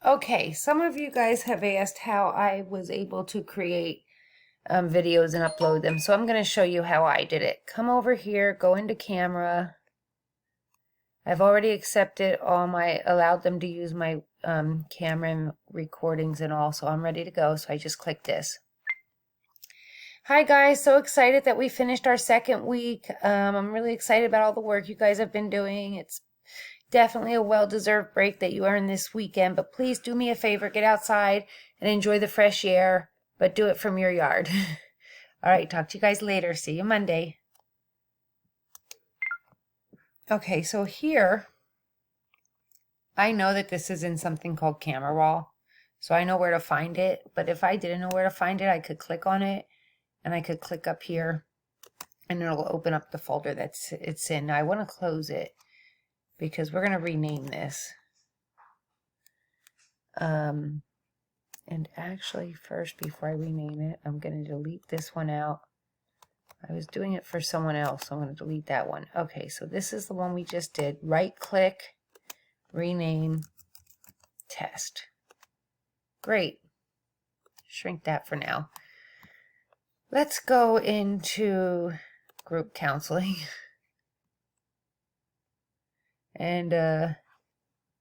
Okay, some of you guys have asked how I was able to create videos and upload them, so I'm going to show you how I did it. Come over here, go into camera. I've already allowed them to use my camera and recordings and all, so I'm ready to go, so I just click this. Hi guys, so excited that we finished our second week. I'm really excited about all the work you guys have been doing. It's definitely a well-deserved break that you earned this weekend, but please do me a favor, get outside and enjoy the fresh air, but do it from your yard. All right, talk to you guys later. See you Monday. Okay, so here, I know that this is in something called Camera Raw, so I know where to find it, but if I didn't know where to find it, I could click on it, and I could click up here, and it'll open up the folder it's in. Now, I want to close it, because we're going to rename this. And actually, first, before I rename it, I'm going to delete this one out. I was doing it for someone else, so I'm going to delete that one. Okay, so this is the one we just did. Right-click, rename, test. Great. Shrink that for now. Let's go into group counseling. And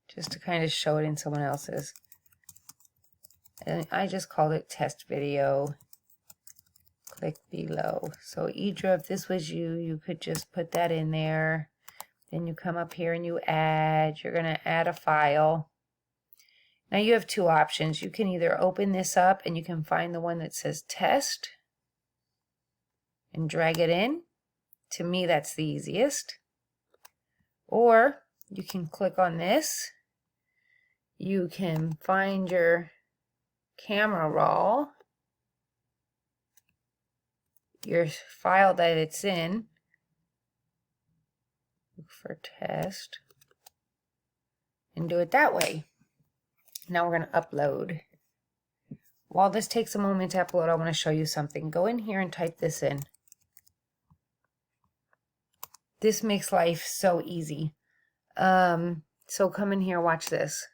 just to kind of show it in someone else's. And I just called it test video. Click below. So Idra, if this was you, you could just put that in there. Then you come up here and you add. You're going to add a file. Now you have two options. You can either open this up and you can find the one that says test and drag it in. To me, that's the easiest. Or you can click on this. You can find your camera roll, your file that it's in, look for test, and do it that way. Now we're going to upload. While this takes a moment to upload, I want to show you something. Go in here and type this in. This makes life so easy. So come in here, watch this.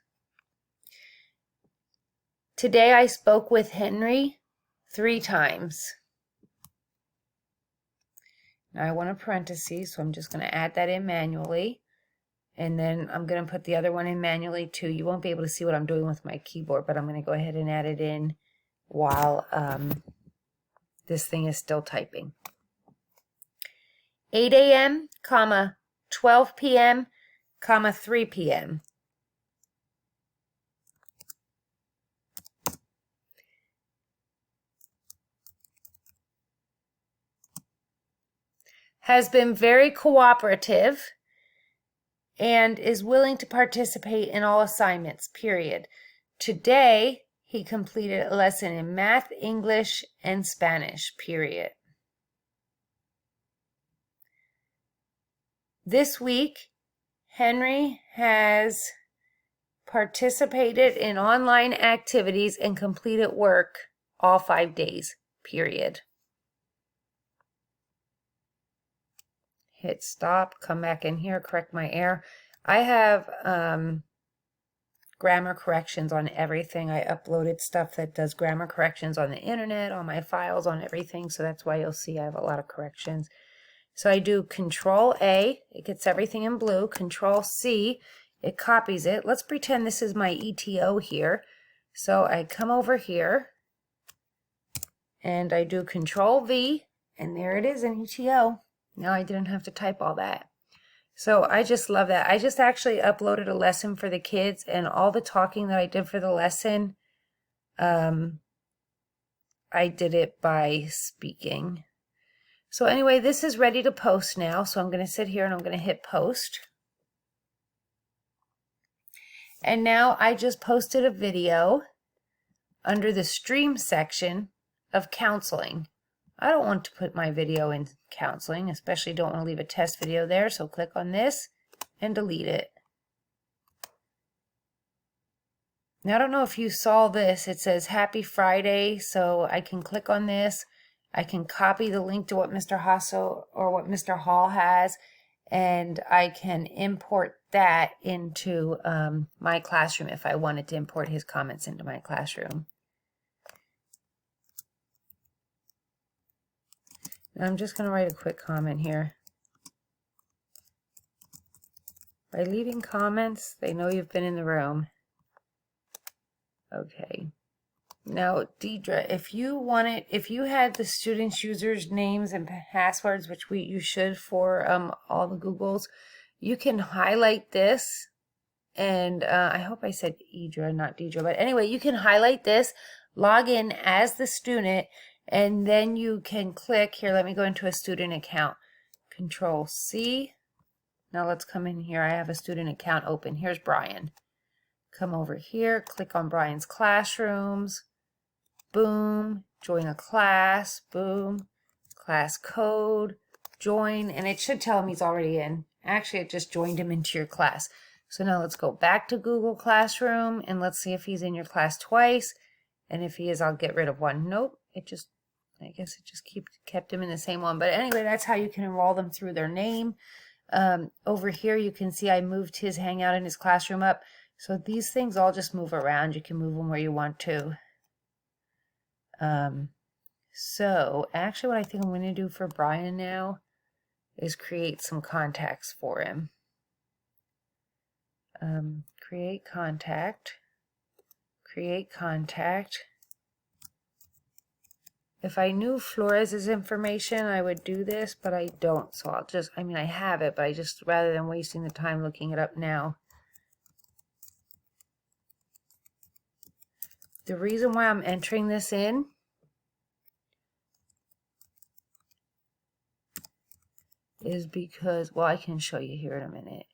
Today I spoke with Henry 3 times. Now I want a parenthesis, so I'm just going to add that in manually. And then I'm going to put the other one in manually too. You won't be able to see what I'm doing with my keyboard, but I'm going to go ahead and add it in while this thing is still typing. 8 a.m., 12 p.m., 3 p.m. Has been very cooperative and is willing to participate in all assignments, period. Today, he completed a lesson in math, English, and Spanish, period. This week, Henry has participated in online activities and completed work all 5 days, period. Hit stop, come back in here, correct my error. I have grammar corrections on everything. I uploaded stuff that does grammar corrections on the internet, on my files, on everything. So that's why you'll see I have a lot of corrections. So I do Control A, it gets everything in blue. Control C, it copies it. Let's pretend this is my ETO here. So I come over here and I do Control V, and there it is in ETO. Now I didn't have to type all that. So I just love that. I just actually uploaded a lesson for the kids, and all the talking that I did for the lesson, I did it by speaking. So anyway, this is ready to post now. So I'm going to sit here and I'm going to hit post. And now I just posted a video under the stream section of counseling. I don't want to put my video in counseling, especially don't want to leave a test video there, so click on this and delete it. Now I don't know if you saw this, it says Happy Friday, so I can click on this. I can copy the link to what Mr. Hasso or what Mr. Hall has, and I can import that into my classroom if I wanted to import his comments into my classroom. And I'm just going to write a quick comment here. By leaving comments, they know you've been in the room. Okay. Now, Deidre, if you had the students' users' names and passwords, which you should for all the Googles, you can highlight this, and I hope I said Idra, not Deidre, but anyway, you can highlight this, log in as the student, and then you can click here. Let me go into a student account. Control C. Now let's come in here. I have a student account open. Here's Brian. Come over here, click on Brian's classrooms. Boom, join a class, boom, class code, join, and it should tell him he's already in. Actually, it just joined him into your class. So now let's go back to Google Classroom and let's see if he's in your class twice. And if he is, I'll get rid of one. Nope, I guess it just kept him in the same one. But anyway, that's how you can enroll them through their name. Over here, you can see I moved his Hangout in his classroom up. So these things all just move around. You can move them where you want to. So actually what I think I'm going to do for Brian now is create some contacts for him. Create contact. If I knew Flores' information, I would do this, but I don't. So I'll just, I have it, but I just, rather than wasting the time looking it up now. The reason why I'm entering this in is because, well, I can show you here in a minute.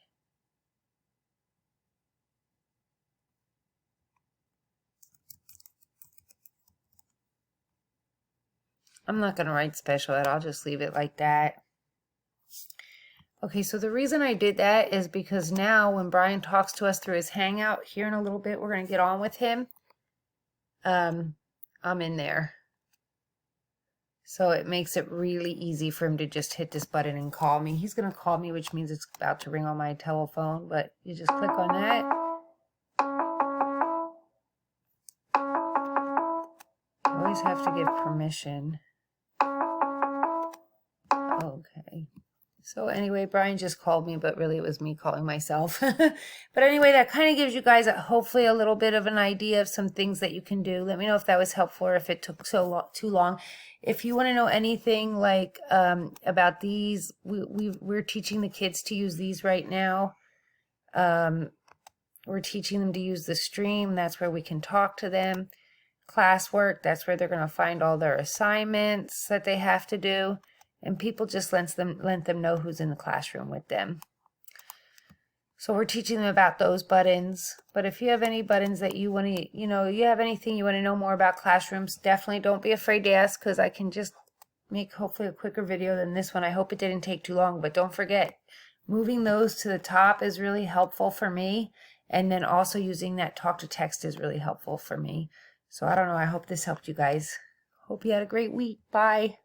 I'm not going to write special ed. I'll just leave it like that. Okay, so the reason I did that is because now when Brian talks to us through his Hangout, here in a little bit, we're going to get on with him. I'm in there. So it makes it really easy for him to just hit this button and call me. He's going to call me, which means it's about to ring on my telephone, but you just click on that. You always have to give permission. Okay. So anyway, Brian just called me, but really it was me calling myself. But anyway, that kind of gives you guys hopefully a little bit of an idea of some things that you can do. Let me know if that was helpful or if it took too long. If you want to know anything like about these, we're teaching the kids to use these right now. We're teaching them to use the stream. That's where we can talk to them. Classwork, that's where they're going to find all their assignments that they have to do. And people just let them know who's in the classroom with them. So we're teaching them about those buttons. But if you have any buttons that you want to, you have anything you want to know more about classrooms, definitely don't be afraid to ask, because I can just make hopefully a quicker video than this one. I hope it didn't take too long, but don't forget, moving those to the top is really helpful for me. And then also using that talk to text is really helpful for me. So I don't know. I hope this helped you guys. Hope you had a great week. Bye.